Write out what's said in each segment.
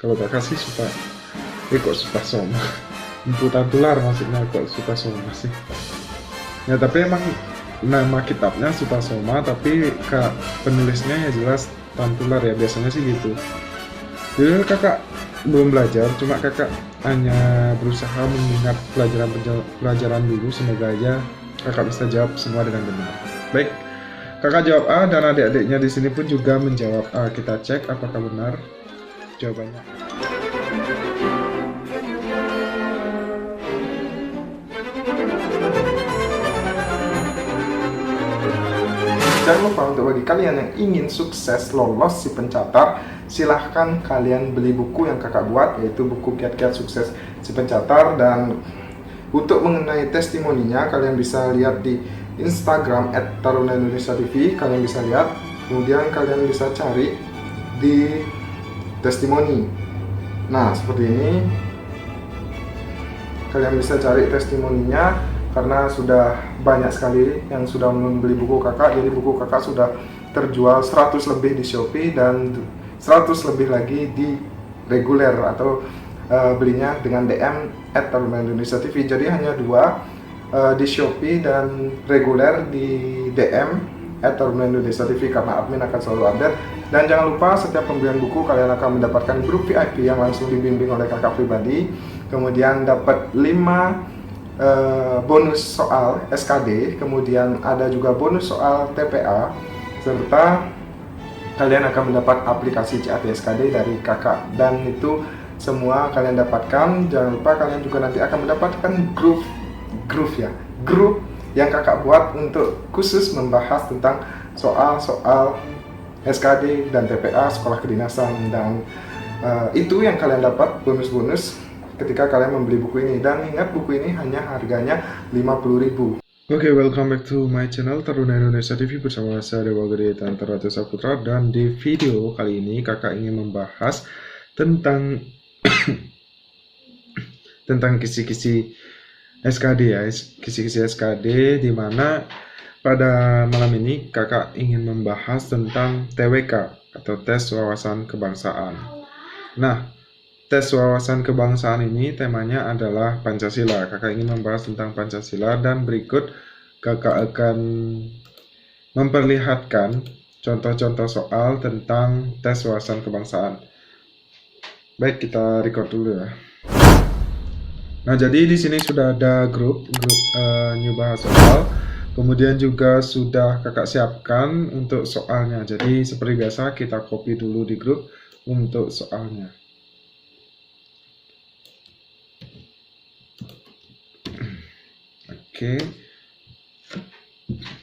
Kalau kakak sih suka, kok suka soma. Imputan tular maksudnya, kok suka soma sih. Ya tapi emang nama kitabnya Sutasoma, tapi kak penulisnya ya jelas Tantular ya, biasanya sih gitu. Jadi kakak belum belajar, cuma kakak hanya berusaha mengingat pelajaran dulu, semoga aja kakak bisa jawab semua dengan benar. Baik, kakak jawab A dan adik-adiknya di sini pun juga menjawab A. Kita cek apakah benar jawabannya. Jangan lupa untuk bagi kalian yang ingin sukses lolos si pencatar, silahkan kalian beli buku yang kakak buat, yaitu buku Kiat-Kiat Sukses si Pencatar. Dan untuk mengenai testimoninya, kalian bisa lihat di Instagram @taruna_indonesia_tv, kalian bisa lihat, kemudian kalian bisa cari di testimoni. Nah, seperti ini, kalian bisa cari testimoninya karena sudah banyak sekali yang sudah membeli buku kakak. Jadi buku kakak sudah terjual 100 lebih di Shopee dan 100 lebih lagi di reguler atau belinya dengan DM @taruna_indonesia_tv. Jadi hanya dua, di Shopee dan reguler di DM @taruna_indonesia_tv, karena admin akan selalu update. Dan jangan lupa setiap pembelian buku kalian akan mendapatkan grup VIP yang langsung dibimbing oleh kakak pribadi. Kemudian dapat 5 bonus soal SKD, kemudian ada juga bonus soal TPA, serta kalian akan mendapat aplikasi CAT SKD dari kakak. Dan itu semua kalian dapatkan. Jangan lupa kalian juga nanti akan mendapatkan grup yang kakak buat untuk khusus membahas tentang soal-soal SKD dan TPA sekolah kedinasan. Dan itu yang kalian dapat bonus-bonus ketika kalian membeli buku ini. Dan ingat, buku ini hanya harganya 50.000. Oke, welcome back to my channel Taruna Indonesia TV bersama saya Dewa Gede Tantra Ratu Saputra. Dan di video kali ini kakak ingin membahas tentang tentang kisi-kisi SKD ya, kisi-kisi SKD, di mana pada malam ini kakak ingin membahas tentang TWK atau tes wawasan kebangsaan. Nah, tes wawasan kebangsaan ini temanya adalah Pancasila. Kakak ingin membahas tentang Pancasila dan berikut kakak akan memperlihatkan contoh-contoh soal tentang tes wawasan kebangsaan. Baik, kita record dulu ya. Nah, jadi di sini sudah ada grup new bahas soal. Kemudian juga sudah kakak siapkan untuk soalnya. Jadi seperti biasa kita copy dulu di grup untuk soalnya. Oke.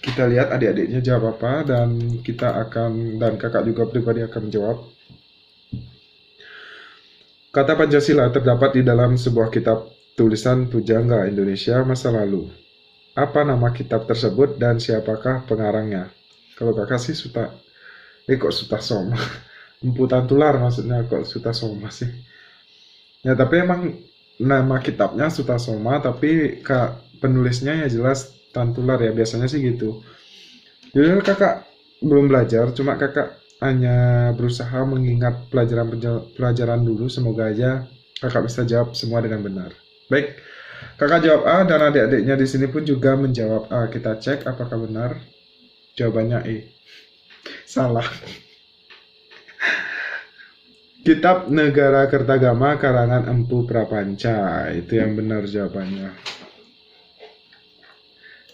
Kita lihat adik-adiknya jawab apa, dan kakak juga pribadi akan menjawab. Kata Pancasila terdapat di dalam sebuah kitab tulisan pujangga Indonesia masa lalu. Apa nama kitab tersebut dan siapakah pengarangnya? Kalau kakak sih kok Sutasoma. Imputan tular maksudnya, kok Sutasoma sih. Ya tapi emang nama kitabnya Sutasoma, tapi kak penulisnya ya jelas Tantular ya, biasanya sih gitu. Jadi kakak belum belajar, cuma kakak hanya berusaha mengingat pelajaran dulu, semoga aja kakak bisa jawab semua dengan benar. Baik, kakak jawab A dan adik-adiknya di sini pun juga menjawab A. Kita cek apakah benar. Jawabannya E. Salah. Kitab Negara Kertagama karangan Empu Prapanca, itu yang benar jawabannya.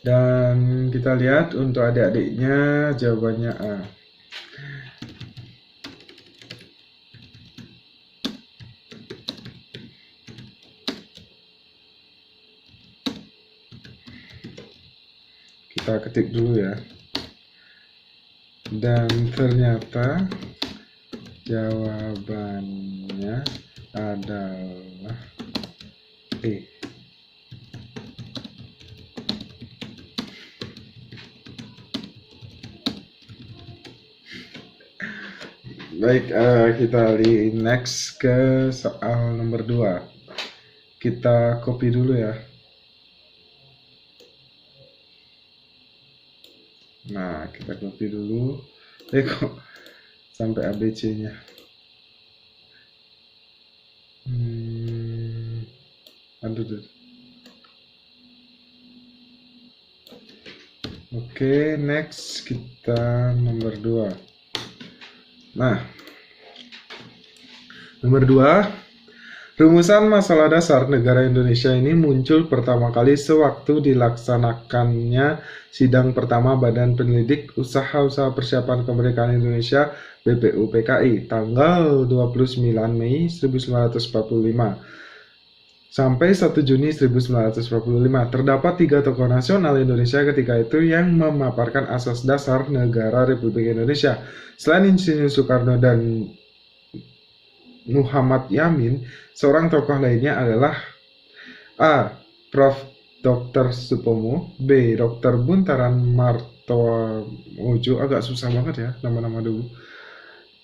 Dan kita lihat untuk adik-adiknya jawabannya A. Kita ketik dulu ya. Dan ternyata jawabannya adalah E. Baik, kita next ke soal nomor 2. Kita copy dulu ya. Nah, kita copy dulu. Kok sampai ABC-nya. Aduh, aduh. Oke, next kita nomor 2. Nah, nomor 2, rumusan masalah dasar negara Indonesia ini muncul pertama kali sewaktu dilaksanakannya sidang pertama Badan Penyelidik Usaha-Usaha Persiapan Kemerdekaan Indonesia BPUPKI tanggal 29 Mei 1945 sampai 1 Juni 1945. Terdapat 3 tokoh nasional Indonesia ketika itu yang memaparkan asas dasar negara Republik Indonesia. Selain Insinyur Soekarno dan Muhammad Yamin, seorang tokoh lainnya adalah A. Prof. Dr. Supomo, B. Dr. Buntaran Martowadojo, agak susah banget ya nama-nama dulu.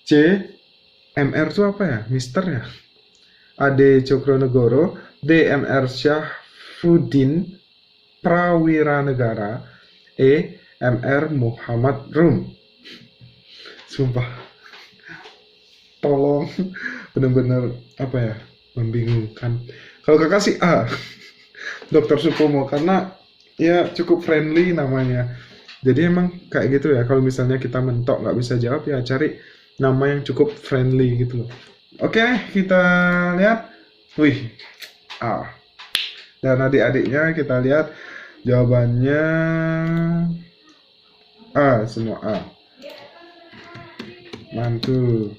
C. MR itu apa ya? Mister ya? A.D. Cokronegoro, D. MR Syahfuddin Prawiranegara, E. MR Muhammad Rum. Sumpah, tolong, bener-bener apa ya, membingungkan. Kalau kakak sih A, Dr. Supomo, karena ya cukup friendly namanya. Jadi emang kayak gitu ya, kalau misalnya kita mentok nggak bisa jawab ya cari nama yang cukup friendly gitu loh. Oke, kita lihat. Wih, A. Dan adik-adiknya kita lihat jawabannya A, semua A. Mantul.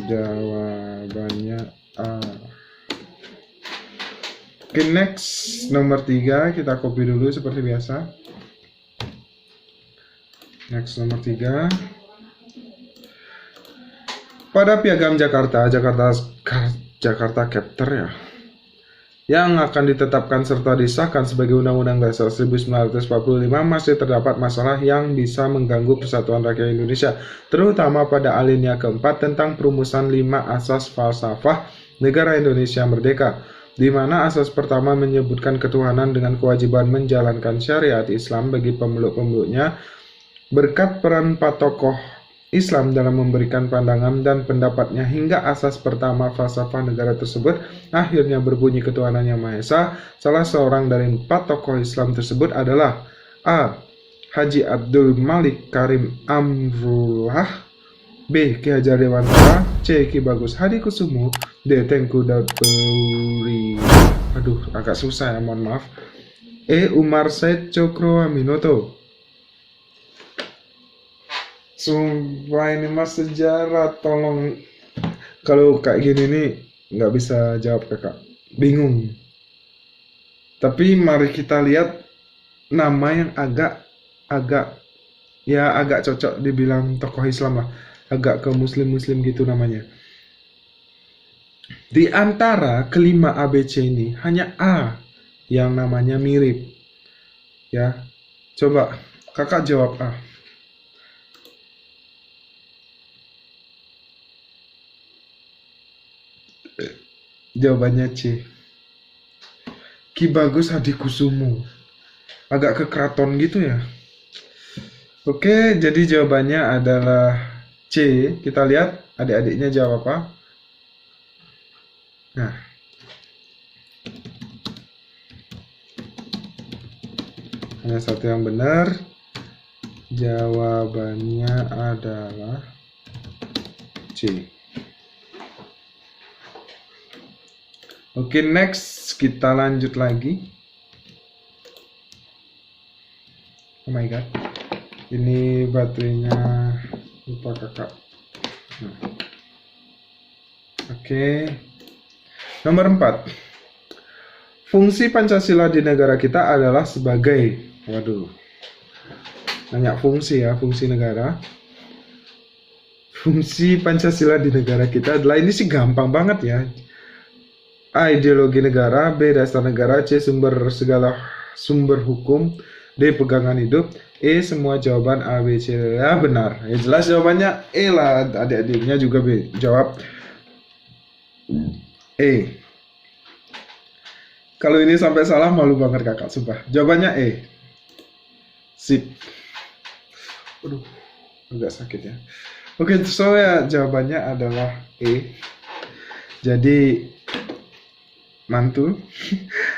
Jawabannya A. Oke, next nomor 3 kita copy dulu seperti biasa. Next nomor 3. Pada Piagam Jakarta Chapter ya, yang akan ditetapkan serta disahkan sebagai Undang-Undang Dasar 1945 masih terdapat masalah yang bisa mengganggu persatuan rakyat Indonesia, terutama pada alinea keempat tentang perumusan 5 asas falsafah negara Indonesia merdeka, di mana asas pertama menyebutkan ketuhanan dengan kewajiban menjalankan syariat Islam bagi pemeluk-pemeluknya. Berkat peran 4 tokoh Islam dalam memberikan pandangan dan pendapatnya hingga asas pertama falsafah negara tersebut akhirnya berbunyi ketuhanan yang Maha Esa. Salah seorang dari 4 tokoh Islam tersebut adalah A. Haji Abdul Malik Karim Amrullah, B. Ki Hajar Dewantara, C. Ki Bagus Hadikusumo, D. Tengku Daburi, aduh agak susah ya, mohon maaf, E. Umar Said Cokroaminoto. Sumpah ini mas sejarah, tolong. Kalau kayak gini nih nggak bisa jawab kakak, bingung. Tapi mari kita lihat nama yang agak cocok dibilang tokoh Islam lah, agak ke muslim gitu namanya. Di antara kelima ABC ini hanya A yang namanya mirip ya. Coba kakak jawab A. Jawabannya C. Ki Bagus Hadikusumo. Agak ke keraton gitu ya. Oke, jadi jawabannya adalah C. Kita lihat adik-adiknya jawab apa. Nah, hanya satu yang benar. Jawabannya adalah C. Oke, next kita lanjut lagi. Oh my god, ini baterainya lupa kakak. Nah. Oke, nomor 4. Fungsi Pancasila di negara kita adalah sebagai, waduh, banyak fungsi ya, fungsi negara. Fungsi Pancasila di negara kita adalah, ini sih gampang banget ya. A. Ideologi negara, B. Dasar negara, C. Sumber hukum, D. Pegangan hidup, E. Semua jawaban A, B, C. Ya benar, ya jelas jawabannya E lah. Adik-adiknya juga B jawab E. Kalau ini sampai salah malu banget kakak, sumpah. Jawabannya E. Sip. Aduh, agak sakit ya. Oke, so ya jawabannya adalah E. Jadi mantul.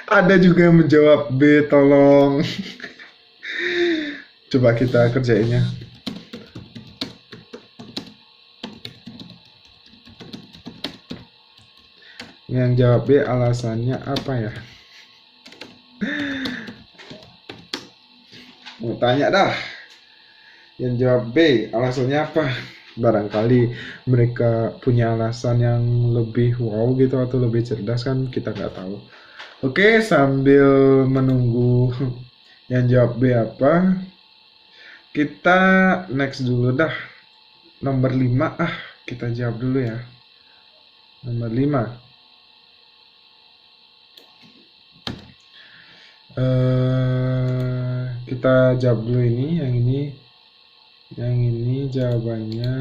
Ada juga yang menjawab B, tolong. Coba kita kerjainnya. Yang jawab B alasannya apa ya? Mau tanya dah. Yang jawab B alasannya apa? Barangkali mereka punya alasan yang lebih wow gitu atau lebih cerdas, kan kita nggak tahu. Oke, sambil menunggu yang jawab B apa, kita next dulu dah. Nomor 5 kita jawab dulu ya. Nomor 5. Kita jawab dulu ini, yang ini jawabannya,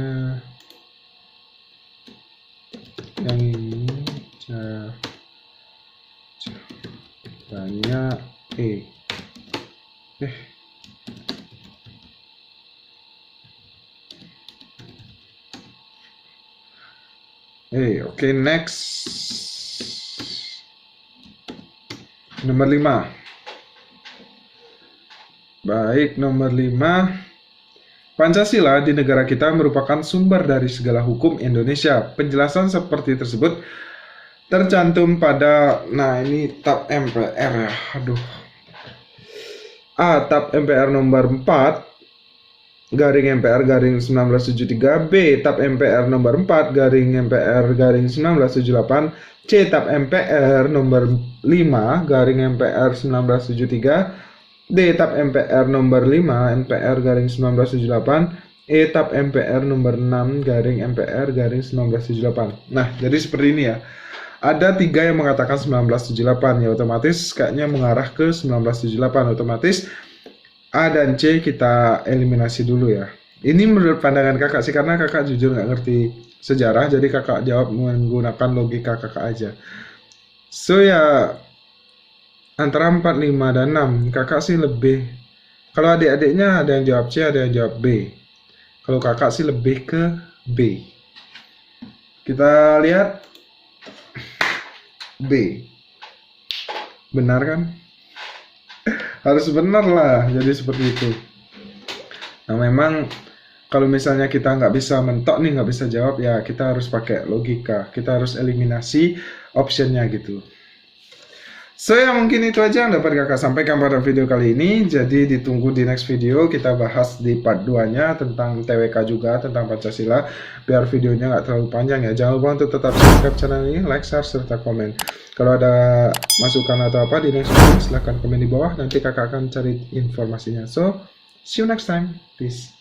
yang ini jawabannya E. Oke, next. Nomor 5. Baik, nomor 5. Pancasila di negara kita merupakan sumber dari segala hukum Indonesia. Penjelasan seperti tersebut tercantum pada, ini tab MPR ya. Tab MPR nomor 4 garing MPR garing 1973, B tab MPR nomor 4 garing MPR garing 1978, C tab MPR nomor 5 garing MPR 1973, D tab MPR nomor 5 MPR garing 1978, E tab MPR nomor 6 garing MPR garing 1978. Nah, jadi seperti ini ya. Ada 3 yang mengatakan 1978 ya, otomatis kayaknya mengarah ke 1978. Otomatis A dan C kita eliminasi dulu ya. Ini menurut pandangan kakak sih, karena kakak jujur nggak ngerti sejarah, jadi kakak jawab menggunakan logika kakak aja. So ya, antara 4, 5, dan 6, kakak sih lebih, kalau adik-adiknya ada yang jawab C, ada yang jawab B. Kalau kakak sih lebih ke B. Kita lihat B. Benar kan? Harus benar lah, jadi seperti itu. Nah, memang kalau misalnya kita nggak bisa mentok nih, nggak bisa jawab, ya kita harus pakai logika. Kita harus eliminasi optionnya gitu. So ya, mungkin itu aja yang dapat kakak sampaikan pada video kali ini. Jadi ditunggu di next video, kita bahas di part 2 nya tentang TWK juga, tentang Pancasila, biar videonya nggak terlalu panjang ya. Jangan lupa untuk tetap subscribe channel ini, like, share, serta komen. Kalau ada masukan atau apa di next video, silahkan komen di bawah, nanti kakak akan cari informasinya. So, see you next time. Peace.